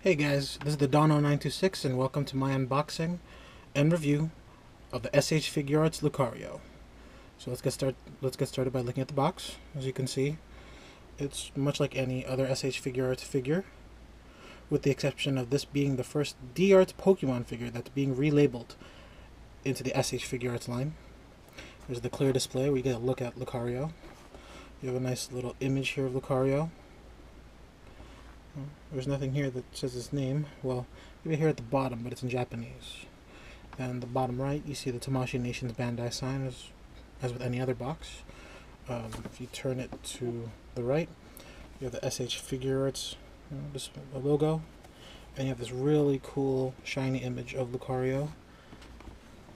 Hey guys, this is the Dono926 and welcome to my unboxing and review of the S.H Figuarts Lucario. So let's get started by looking at the box. As you can see, it's much like any other S.H Figuarts figure, with the exception of this being the first D-Arts Pokemon figure that's being relabeled into the S.H Figuarts line. There's the clear display where you get a look at Lucario. You have a nice little image here of Lucario. There's nothing here that says his name. Well, maybe here at the bottom, but it's in Japanese. And the bottom right, you see the Tamashii Nation's Bandai sign, as with any other box. If you turn it to the right, you have the S.H Figuarts logo, and you have this really cool, shiny image of Lucario.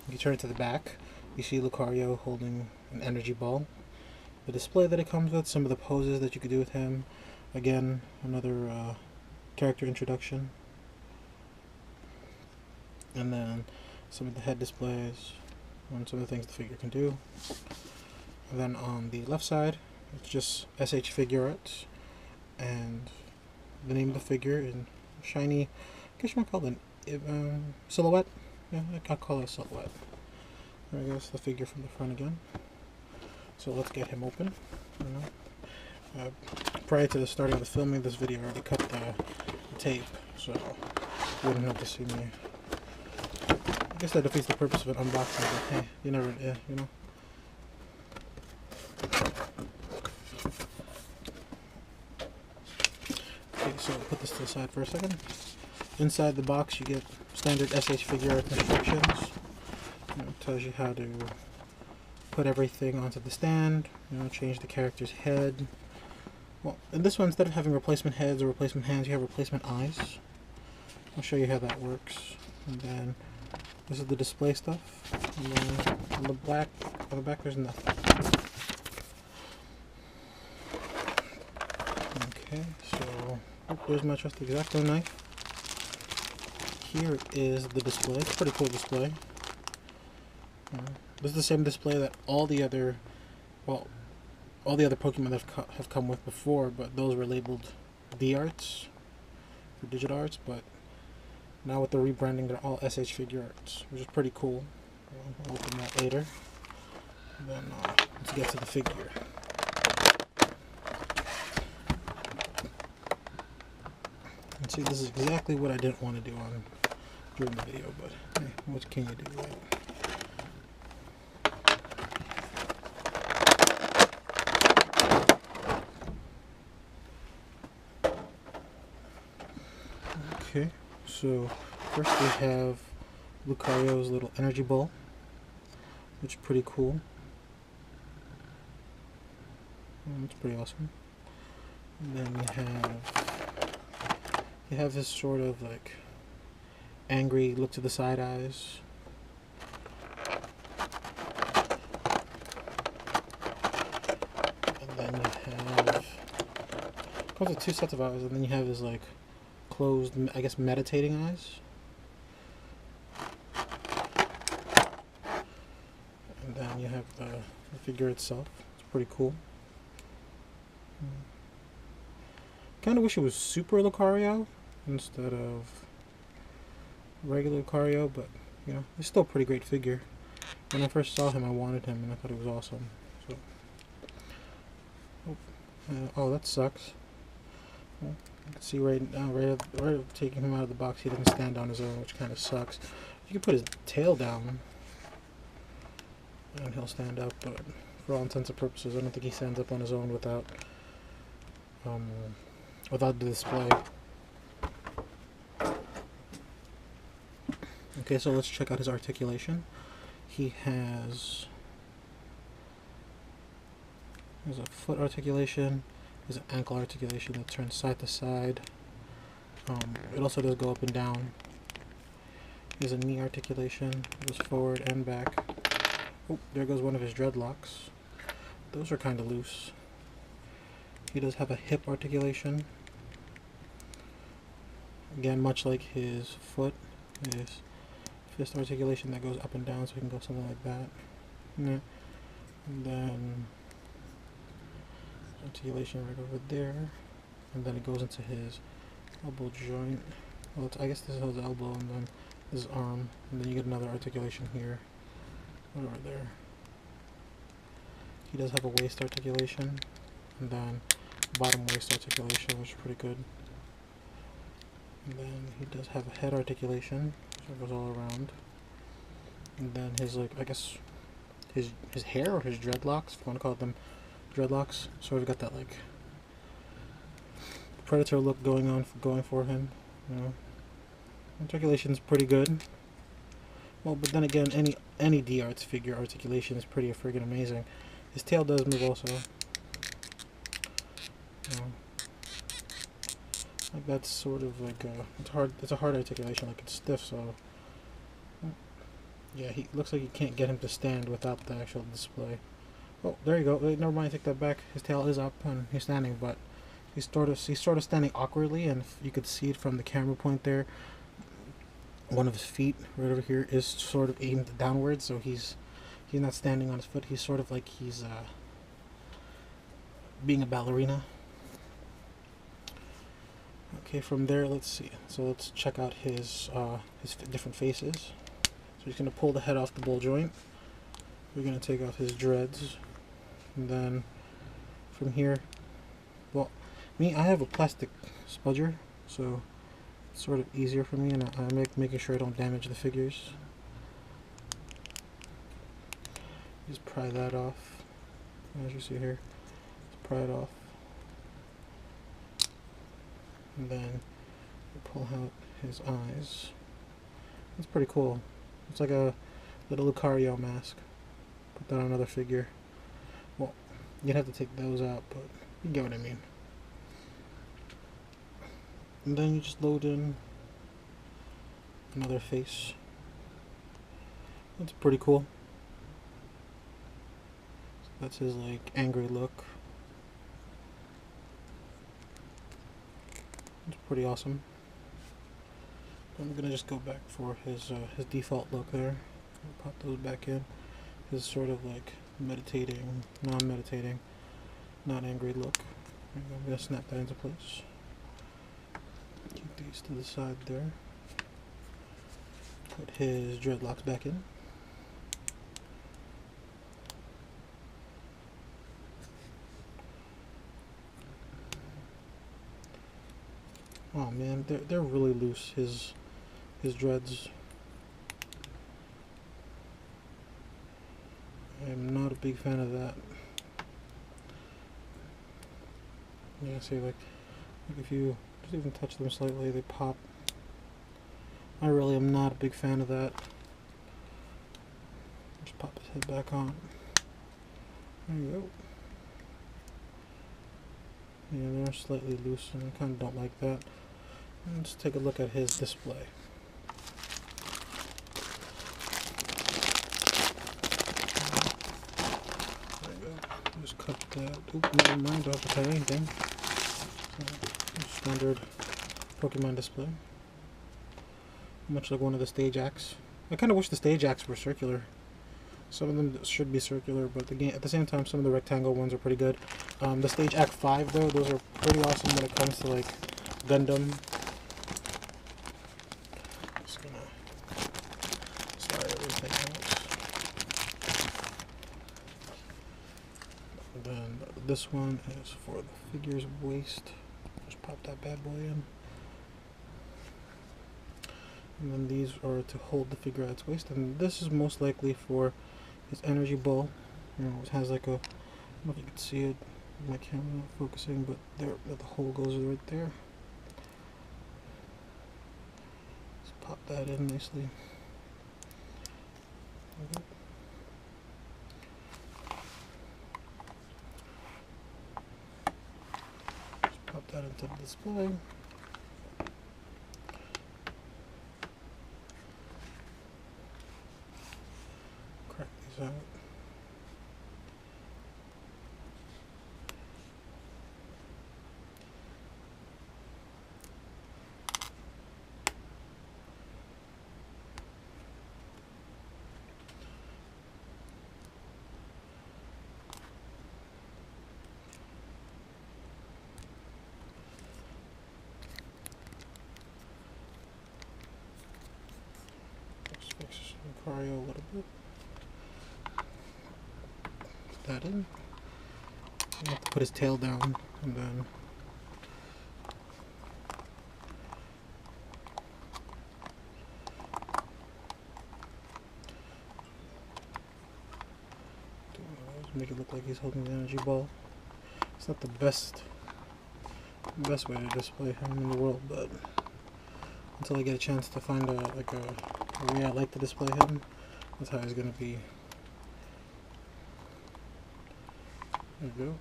If you turn it to the back, you see Lucario holding an energy ball. The display that it comes with, some of the poses that you could do with him. Again, another character introduction. And then some of the head displays and some of the things the figure can do. And then on the left side, it's just S.H Figuarts and the name of the figure in shiny, I guess you might call it a silhouette. Yeah, I'll call it a silhouette. There goes the figure from the front again. So let's get him open. Prior to the starting of the filming of this video, I already cut the tape, so you wouldn't have to see me. I guess that defeats the purpose of an unboxing, but hey, you never, you know. Okay, so put this to the side for a second. Inside the box, you get standard S.H Figuarts instructions. It tells you how to put everything onto the stand, change the character's head. Well, in this one, instead of having replacement heads or replacement hands, you have replacement eyes. I'll show you how that works. And then this is the display stuff. And then on the back, there's nothing. Okay, so there's my trusty X-Acto knife. Here is the display. It's a pretty cool display. This is the same display that all the other Pokemon have come with before, but those were labeled D-Arts for Digitarts, but now with the rebranding, they're all S.H Figuarts, which is pretty cool. I'll open that later. And then let's get to the figure. And see, this is exactly what I didn't want to do during the video, but hey, what can you do, right? Okay, so first we have Lucario's little energy ball, which is pretty cool. It's pretty awesome. And then you have this sort of like angry look to the side eyes. And then you have, it comes with two sets of eyes, and then you have his like closed, I guess, meditating eyes. And then you have the figure itself. It's pretty cool. Kind of wish it was Super Lucario instead of regular Lucario, but it's still a pretty great figure. When I first saw him, I wanted him and I thought it was awesome. So, oh, that sucks. Well, you can see right now, right taking him out of the box, he didn't stand on his own, which kind of sucks. You can put his tail down and he'll stand up, but for all intents and purposes, I don't think he stands up on his own without the display. Okay, so let's check out his articulation. He has a foot articulation. There's an ankle articulation that turns side to side. It also does go up and down. There's a knee articulation. It goes forward and back. Oh, there goes one of his dreadlocks. Those are kind of loose. He does have a hip articulation. Again, much like his foot, his fist articulation that goes up and down, so he can go something like that. Yeah. And then articulation right over there, and then it goes into his elbow joint well, I guess this is his elbow, and then his arm, and then you get another articulation here, over there. He does have a waist articulation, and then bottom waist articulation, which is pretty good. And then he does have a head articulation, so it goes all around. And then his, like, I guess his hair or his dreadlocks, if you want to call them dreadlocks, sort of got that like predator look going for him. You know, articulation's pretty good. Well, but then again, any D-Arts figure articulation is pretty friggin' amazing. His tail does move also. You know, like that's sort of like it's a hard articulation, like it's stiff, so yeah, he looks like you can't get him to stand without the actual display. Oh, there you go. Wait, never mind, take that back. His tail is up and he's standing, but he's sort of standing awkwardly, and you could see it from the camera point there. One of his feet right over here is sort of aimed downwards, so he's not standing on his foot. He's sort of like he's being a ballerina. Okay, from there, let's see. So let's check out his different faces. So he's going to pull the head off the ball joint. We're going to take off his dreads. And then from here, well, I have a plastic spudger, so it's sort of easier for me, and I'm making sure I don't damage the figures. Just pry that off, as you see here. Just pry it off. And then pull out his eyes. That's pretty cool. It's like a little Lucario mask. Put that on another figure. Well, you'd have to take those out, but you get what I mean. And then you just load in another face. That's pretty cool. So that's his like angry look. It's pretty awesome. I'm gonna just go back for his default look there. Pop those back in. His sort of like meditating, non-meditating, not angry look. I'm gonna snap that into place. Keep these to the side there. Put his dreadlocks back in. Oh man, they're really loose. His dreads. I'm not a big fan of that. Yeah, see, like if you just even touch them slightly, they pop. I really am not a big fan of that. Just pop his head back on. There you go. Yeah, they're slightly loose, and I kind of don't like that. Let's take a look at his display. There you go. Just cut that. Oop, never mind, don't have to cut anything. So, standard Pokemon display. Much like one of the stage acts. I kind of wish the stage acts were circular. Some of them should be circular, but at the same time, some of the rectangle ones are pretty good. The stage act 5, though, those are pretty awesome when it comes to like Gundam. Just gonna start everything out. And then this one is for the figure's waist. Just pop that bad boy in. And then these are to hold the figure at its waist, and this is most likely for his energy ball. You know, it has like a, I don't know if you can see it, my camera not focusing, but there, the hole goes right there. Just pop that in nicely. Okay. Just pop that into the display. Crack these out. Lucario a little bit. Put that in. You have to put his tail down, and then make it look like he's holding the energy ball. It's not the best way to display him in the world, but until I get a chance to find a way I like to display him, that's how he's gonna be. There we go.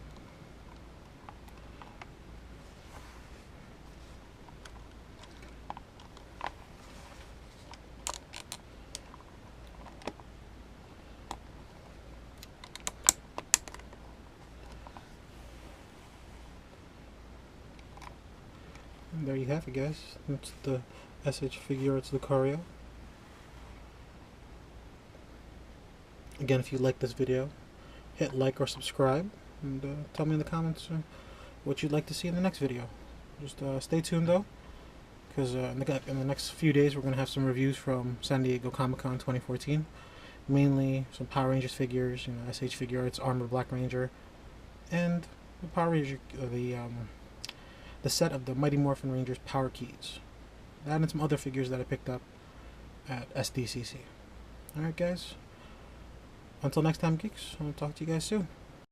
And there you have it, guys. That's the S.H Figuarts Lucario. Again, if you like this video, hit like or subscribe, and tell me in the comments what you'd like to see in the next video. Just stay tuned though, because in the next few days we're going to have some reviews from San Diego Comic-Con 2014. Mainly some Power Rangers figures, you know, S.H Figuarts, Armored Black Ranger, and the Power Ranger, the set of the Mighty Morphin Rangers Power Keys. That and some other figures that I picked up at SDCC. Alright guys, until next time geeks, I'll talk to you guys soon.